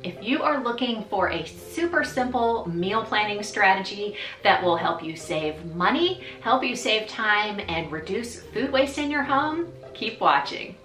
If you are looking for a super simple meal planning strategy that will help you save money, help you save time, and reduce food waste in your home, keep watching.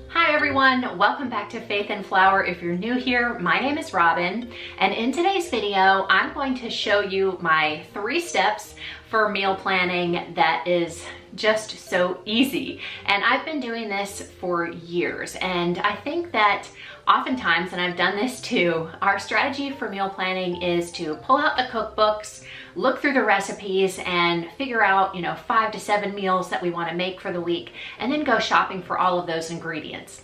Hi everyone, welcome back to Faith and Flour. If you're new here, my name is Robin, and in today's video, I'm going to show you my 3 steps for meal planning that is just so easy. And I've been doing this for years, and I think that oftentimes, and I've done this too, our strategy for meal planning is to pull out the cookbooks, look through the recipes, and figure out, 5 to 7 meals that we want to make for the week, and then go shopping for all of those ingredients.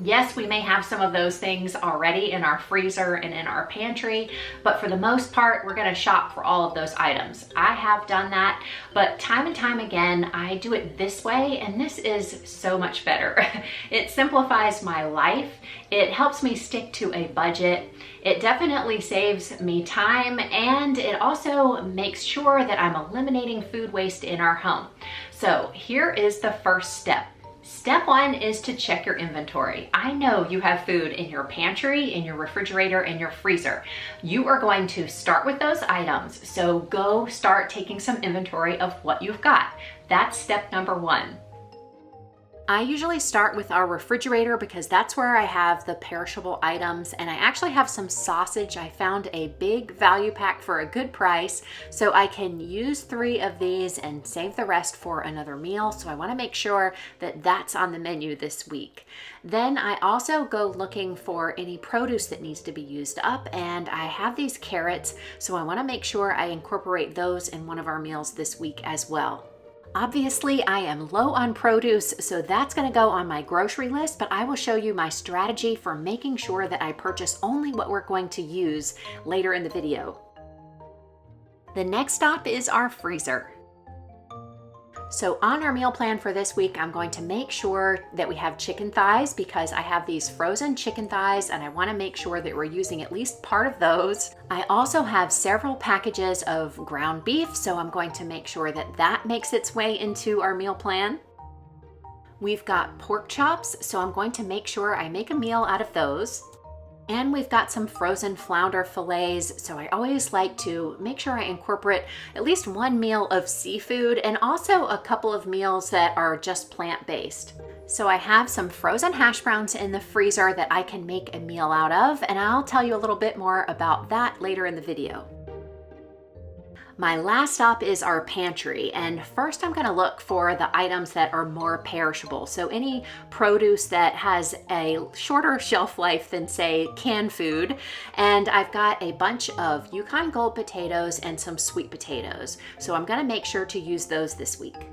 Yes, we may have some of those things already in our freezer and in our pantry, but for the most part, we're going to shop for all of those items. I have done that, but time and time again, I do it this way, and this is so much better. It simplifies my life. It helps me stick to a budget. It definitely saves me time, and it also makes sure that I'm eliminating food waste in our home. So here is the first step. Step 1 is to check your inventory. I know you have food in your pantry, in your refrigerator, and your freezer. You are going to start with those items, so go start taking some inventory of what you've got. That's step number 1. I usually start with our refrigerator because that's where I have the perishable items, and I actually have some sausage. I found a big value pack for a good price, so I can use 3 of these and save the rest for another meal. So I want to make sure that that's on the menu this week. Then I also go looking for any produce that needs to be used up, and I have these carrots, so I want to make sure I incorporate those in one of our meals this week as well. Obviously, I am low on produce, so that's going to go on my grocery list, but I will show you my strategy for making sure that I purchase only what we're going to use later in the video. The next stop is our freezer. So on our meal plan for this week, I'm going to make sure that we have chicken thighs because I have these frozen chicken thighs and I want to make sure that we're using at least part of those. I also have several packages of ground beef, so I'm going to make sure that that makes its way into our meal plan. We've got pork chops, so I'm going to make sure I make a meal out of those. And we've got some frozen flounder fillets, so I always like to make sure I incorporate at least 1 meal of seafood and also a couple of meals that are just plant-based. So I have some frozen hash browns in the freezer that I can make a meal out of, and I'll tell you a little bit more about that later in the video. My last stop is our pantry, and first I'm going to look for the items that are more perishable. So any produce that has a shorter shelf life than, say, canned food. And I've got a bunch of Yukon Gold potatoes and some sweet potatoes. So I'm going to make sure to use those this week.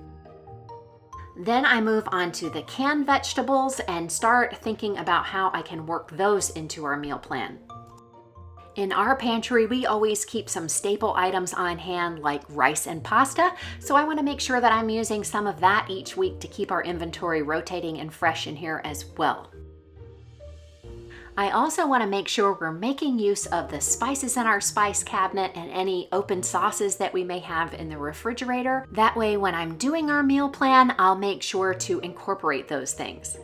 Then I move on to the canned vegetables and start thinking about how I can work those into our meal plan. In our pantry, we always keep some staple items on hand like rice and pasta, so I want to make sure that I'm using some of that each week to keep our inventory rotating and fresh in here as well. I also want to make sure we're making use of the spices in our spice cabinet and any open sauces that we may have in the refrigerator. That way, when I'm doing our meal plan, I'll make sure to incorporate those things.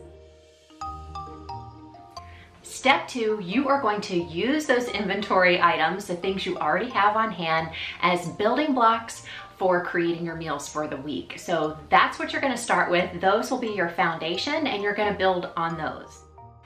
Step 2, you are going to use those inventory items, the things you already have on hand, as building blocks for creating your meals for the week. So that's what you're going to start with. Those will be your foundation, and you're going to build on those.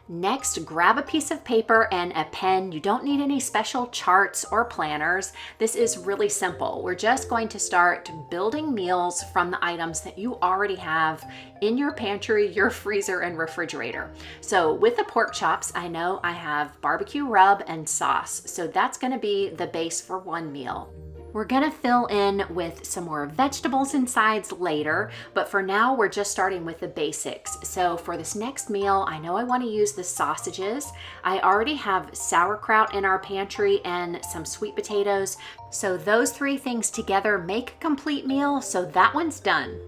Next, grab a piece of paper and a pen. You don't need any special charts or planners. This is really simple. We're just going to start building meals from the items that you already have in your pantry, your freezer, and refrigerator. So with the pork chops, I know I have barbecue rub and sauce. So that's going to be the base for 1 meal. We're gonna fill in with some more vegetables and sides later, but for now we're just starting with the basics. So for this next meal, I know I wanna use the sausages. I already have sauerkraut in our pantry and some sweet potatoes. So those 3 things together make a complete meal, so that one's done.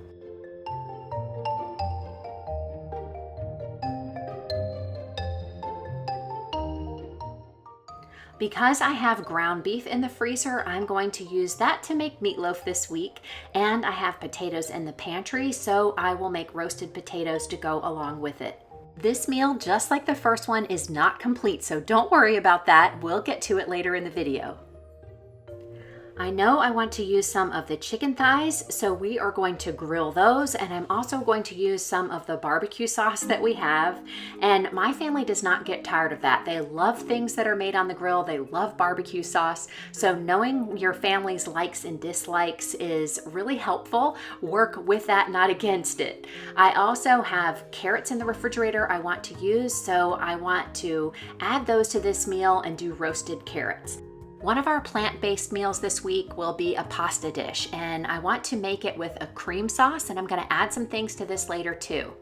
Because I have ground beef in the freezer, I'm going to use that to make meatloaf this week, and I have potatoes in the pantry, so I will make roasted potatoes to go along with it. This meal, just like the first one, is not complete, so don't worry about that. We'll get to it later in the video. I know I want to use some of the chicken thighs, so we are going to grill those, and I'm also going to use some of the barbecue sauce that we have, and my family does not get tired of that. They love things that are made on the grill. They love barbecue sauce, so knowing your family's likes and dislikes is really helpful. Work with that, not against it. I also have carrots in the refrigerator I want to use, so I want to add those to this meal and do roasted carrots. One of our plant-based meals this week will be a pasta dish, and I want to make it with a cream sauce, and I'm going to add some things to this later too.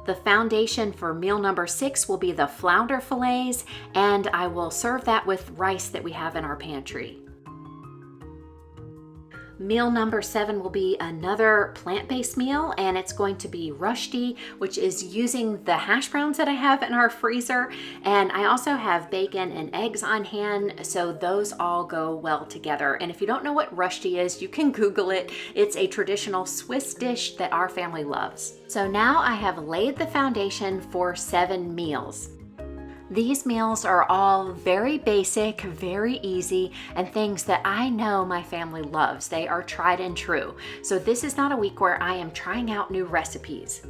The foundation for meal number 6 will be the flounder fillets, and I will serve that with rice that we have in our pantry. Meal number 7 will be another plant-based meal, and it's going to be rushdie, which is using the hash browns that I have in our freezer. And I also have bacon and eggs on hand, so those all go well together. And if you don't know what rushdie is, you can Google it. It's a traditional Swiss dish that our family loves. So now I have laid the foundation for 7 meals. These meals are all very basic, very easy, and things that I know my family loves. They are tried and true. So this is not a week where I am trying out new recipes.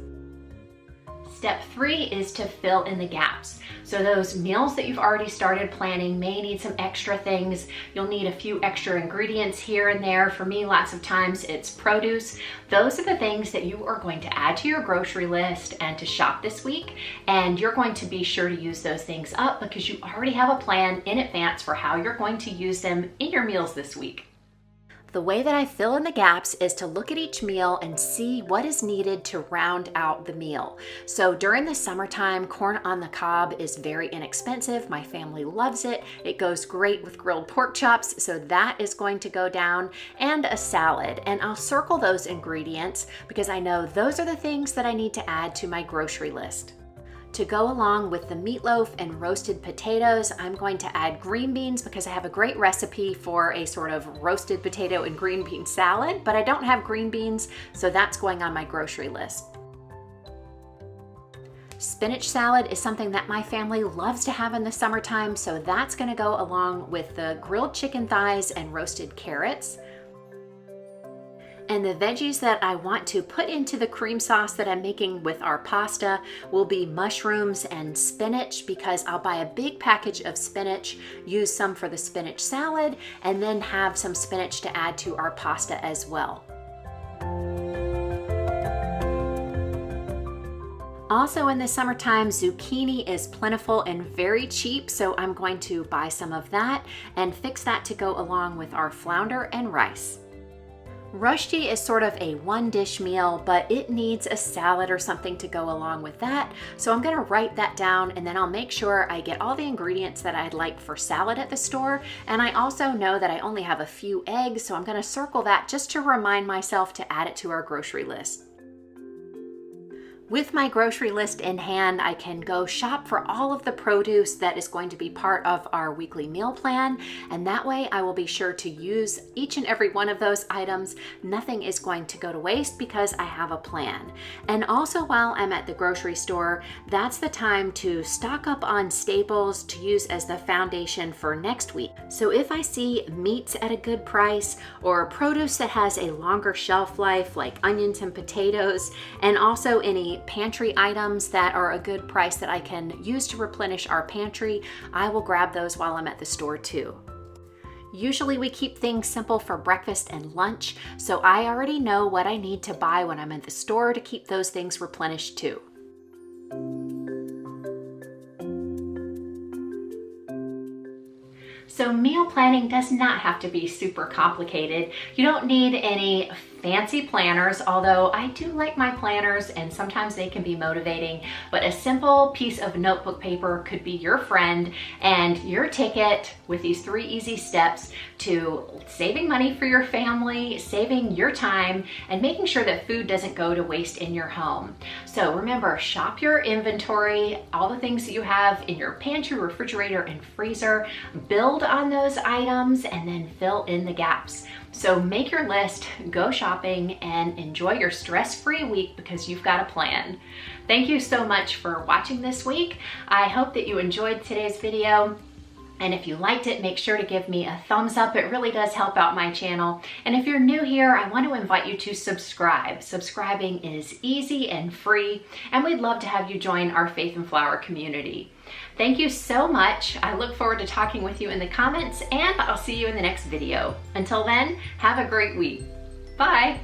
Step 3 is to fill in the gaps. So those meals that you've already started planning may need some extra things. You'll need a few extra ingredients here and there. For me, lots of times it's produce. Those are the things that you are going to add to your grocery list and to shop this week. And you're going to be sure to use those things up because you already have a plan in advance for how you're going to use them in your meals this week. The way that I fill in the gaps is to look at each meal and see what is needed to round out the meal. So during the summertime, corn on the cob is very inexpensive. My family loves it. It goes great with grilled pork chops, so that is going to go down, and a salad. And I'll circle those ingredients because I know those are the things that I need to add to my grocery list. To go along with the meatloaf and roasted potatoes, I'm going to add green beans because I have a great recipe for a sort of roasted potato and green bean salad, but I don't have green beans, so that's going on my grocery list. Spinach salad is something that my family loves to have in the summertime, so that's going to go along with the grilled chicken thighs and roasted carrots. And the veggies that I want to put into the cream sauce that I'm making with our pasta will be mushrooms and spinach, because I'll buy a big package of spinach, use some for the spinach salad, and then have some spinach to add to our pasta as well. Also in the summertime, zucchini is plentiful and very cheap, so I'm going to buy some of that and fix that to go along with our flounder and rice. Rushdie is sort of a one-dish meal, but it needs a salad or something to go along with that. So I'm gonna write that down, and then I'll make sure I get all the ingredients that I'd like for salad at the store. And I also know that I only have a few eggs, so I'm gonna circle that just to remind myself to add it to our grocery list. With my grocery list in hand, I can go shop for all of the produce that is going to be part of our weekly meal plan, and that way I will be sure to use each and every one of those items. Nothing is going to go to waste because I have a plan. And also while I'm at the grocery store, that's the time to stock up on staples to use as the foundation for next week. So if I see meats at a good price, or produce that has a longer shelf life like onions and potatoes, and also any pantry items that are a good price that I can use to replenish our pantry, I will grab those while I'm at the store too. Usually we keep things simple for breakfast and lunch, so I already know what I need to buy when I'm at the store to keep those things replenished too. So meal planning does not have to be super complicated. You don't need any fancy planners, although I do like my planners and sometimes they can be motivating, but a simple piece of notebook paper could be your friend and your ticket with these 3 easy steps to saving money for your family, saving your time, and making sure that food doesn't go to waste in your home. So remember, shop your inventory, all the things that you have in your pantry, refrigerator, and freezer, build on those items, and then fill in the gaps. So make your list, go shopping, and enjoy your stress-free week because you've got a plan. Thank you so much for watching this week. I hope that you enjoyed today's video. And if you liked it, make sure to give me a thumbs up. It really does help out my channel. And if you're new here, I want to invite you to subscribe. Subscribing is easy and free, and we'd love to have you join our Faith and Flour community. Thank you so much. I look forward to talking with you in the comments, and I'll see you in the next video. Until then, have a great week. Bye.